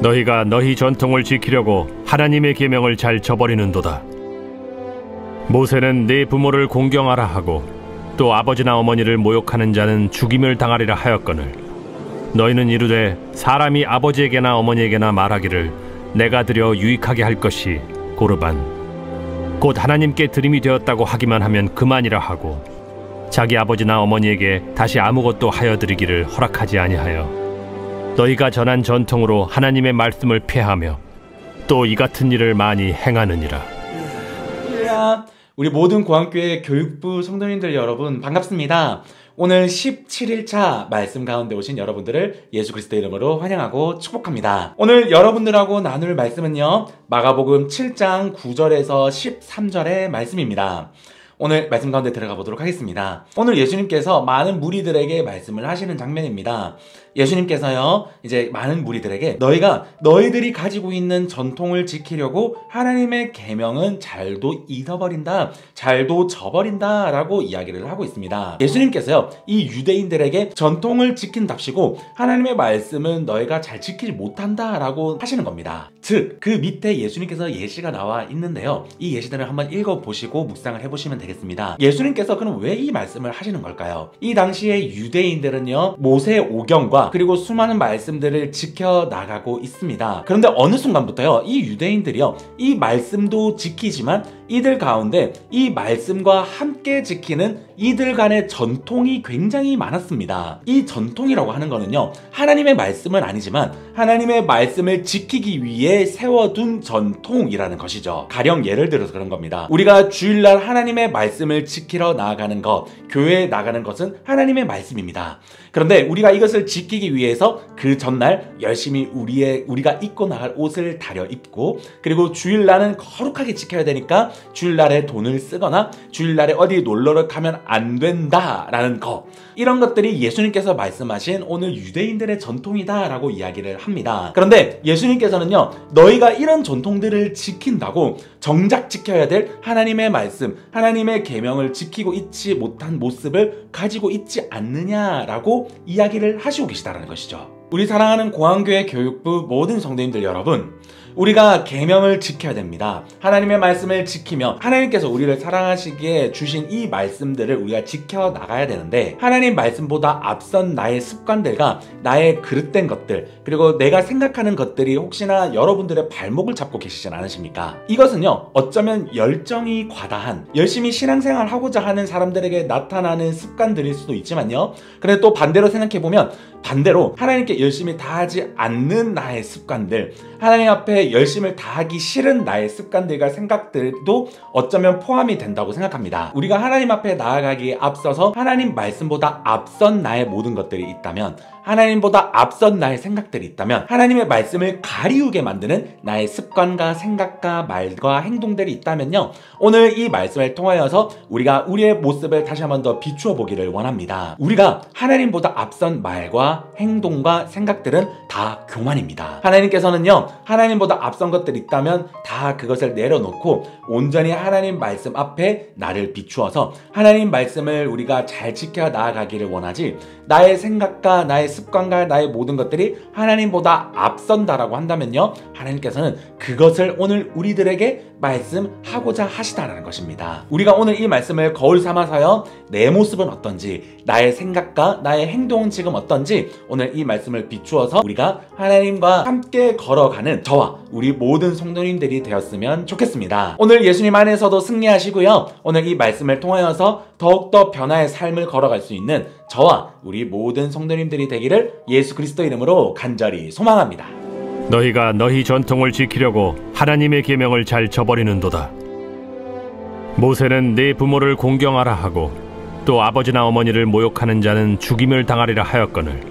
너희가 너희 전통을 지키려고 하나님의 계명을 잘 저버리는도다. 모세는 네 부모를 공경하라 하고 또 아버지나 어머니를 모욕하는 자는 죽임을 당하리라 하였거늘 너희는 이르되 사람이 아버지에게나 어머니에게나 말하기를 내가 드려 유익하게 할 것이 고르반 곧 하나님께 드림이 되었다고 하기만 하면 그만이라 하고 자기 아버지나 어머니에게 다시 아무것도 하여 드리기를 허락하지 아니하여 너희가 전한 전통으로 하나님의 말씀을 폐하며 또 이 같은 일을 많이 행하느니라. 우리 모든 고항교회 교육부 성도님들 여러분 반갑습니다. 오늘 17일차 말씀 가운데 오신 여러분들을 예수 그리스도 이름으로 환영하고 축복합니다. 오늘 여러분들하고 나눌 말씀은요, 마가복음 7장 9절에서 13절의 말씀입니다. 오늘 말씀 가운데 들어가 보도록 하겠습니다. 오늘 예수님께서 많은 무리들에게 말씀을 하시는 장면입니다. 예수님께서요, 이제 많은 무리들에게 너희들이 가지고 있는 전통을 지키려고 하나님의 계명은 잘도 잊어버린다, 잘도 저버린다 라고 이야기를 하고 있습니다. 예수님께서요, 이 유대인들에게 전통을 지킨답시고 하나님의 말씀은 너희가 잘 지키지 못한다 라고 하시는 겁니다. 즉, 그 밑에 예수님께서 예시가 나와 있는데요, 이 예시들을 한번 읽어보시고 묵상을 해보시면 되겠습니다. 예수님께서 그럼 왜 이 말씀을 하시는 걸까요? 이 당시에 유대인들은요, 모세 오경과 그리고 수많은 말씀들을 지켜나가고 있습니다. 그런데 어느 순간부터요, 이 유대인들이요, 이 말씀도 지키지만 이들 가운데 이 말씀과 함께 지키는 이들 간의 전통이 굉장히 많았습니다. 이 전통이라고 하는 거는요, 하나님의 말씀은 아니지만 하나님의 말씀을 지키기 위해 세워둔 전통이라는 것이죠. 가령 예를 들어서 그런 겁니다. 우리가 주일날 하나님의 말씀을 지키러 나아가는 것, 교회에 나가는 것은 하나님의 말씀입니다. 그런데 우리가 이것을 지키기 위해서 그 전날 열심히 우리가 입고 나갈 옷을 다려 입고, 그리고 주일날은 거룩하게 지켜야 되니까 주일날에 돈을 쓰거나 주일날에 어디 놀러를 가면 안 된다라는 거, 이런 것들이 예수님께서 말씀하신 오늘 유대인들의 전통이다 라고 이야기를 합니다. 그런데 예수님께서는요, 너희가 이런 전통들을 지킨다고 정작 지켜야 될 하나님의 말씀, 하나님의 계명을 지키고 있지 못한 모습을 가지고 있지 않느냐라고 이야기를 하시고 계시다는 것이죠. 우리 사랑하는 고항교회 교육부 모든 성도님들 여러분, 우리가 계명을 지켜야 됩니다. 하나님의 말씀을 지키며 하나님께서 우리를 사랑하시기에 주신 이 말씀들을 우리가 지켜나가야 되는데, 하나님 말씀보다 앞선 나의 습관들과 나의 그릇된 것들, 그리고 내가 생각하는 것들이 혹시나 여러분들의 발목을 잡고 계시진 않으십니까? 이것은요, 어쩌면 열정이 과다한, 열심히 신앙생활 하고자 하는 사람들에게 나타나는 습관들일 수도 있지만요, 근데 또 반대로 생각해보면, 반대로 하나님께 열심히 다하지 않는 나의 습관들, 하나님 앞에 열심을 다하기 싫은 나의 습관들과 생각들도 어쩌면 포함이 된다고 생각합니다. 우리가 하나님 앞에 나아가기에 앞서서 하나님 말씀보다 앞선 나의 모든 것들이 있다면, 하나님보다 앞선 나의 생각들이 있다면, 하나님의 말씀을 가리우게 만드는 나의 습관과 생각과 말과 행동들이 있다면요, 오늘 이 말씀을 통하여서 우리가 우리의 모습을 다시 한번 더 비추어 보기를 원합니다. 우리가 하나님보다 앞선 말과 행동과 생각들은 다 교만입니다. 하나님께서는요, 하나님보다 앞선 것들이 있다면 다 그것을 내려놓고 온전히 하나님 말씀 앞에 나를 비추어서 하나님 말씀을 우리가 잘 지켜 나아가기를 원하지, 나의 생각과 나의 습관과 나의 모든 것들이 하나님보다 앞선다라고 한다면요, 하나님께서는 그것을 오늘 우리들에게 말씀하고자 하시다라는 것입니다. 우리가 오늘 이 말씀을 거울 삼아서요, 내 모습은 어떤지, 나의 생각과 나의 행동은 지금 어떤지 오늘 이 말씀을 비추어서 우리가 하나님과 함께 걸어가는 저와 우리 모든 성도님들이 되었으면 좋겠습니다. 오늘 예수님 안에서도 승리하시고요, 오늘 이 말씀을 통하여서 더욱더 변화의 삶을 걸어갈 수 있는 저와 우리 모든 성도님들이 되기를 예수 그리스도 이름으로 간절히 소망합니다. 너희가 너희 전통을 지키려고 하나님의 계명을 잘 저버리는도다. 모세는 네 부모를 공경하라 하고 또 아버지나 어머니를 모욕하는 자는 죽임을 당하리라 하였거늘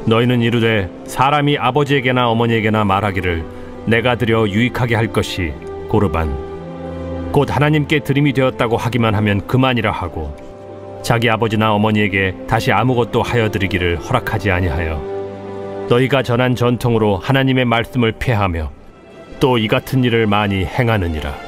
너희는 이르되 사람이 아버지에게나 어머니에게나 말하기를 내가 드려 유익하게 할 것이 고르반 곧 하나님께 드림이 되었다고 하기만 하면 그만이라 하고 자기 아버지나 어머니에게 다시 아무것도 하여 드리기를 허락하지 아니하여 너희가 전한 전통으로 하나님의 말씀을 폐하며 또 이 같은 일을 많이 행하느니라.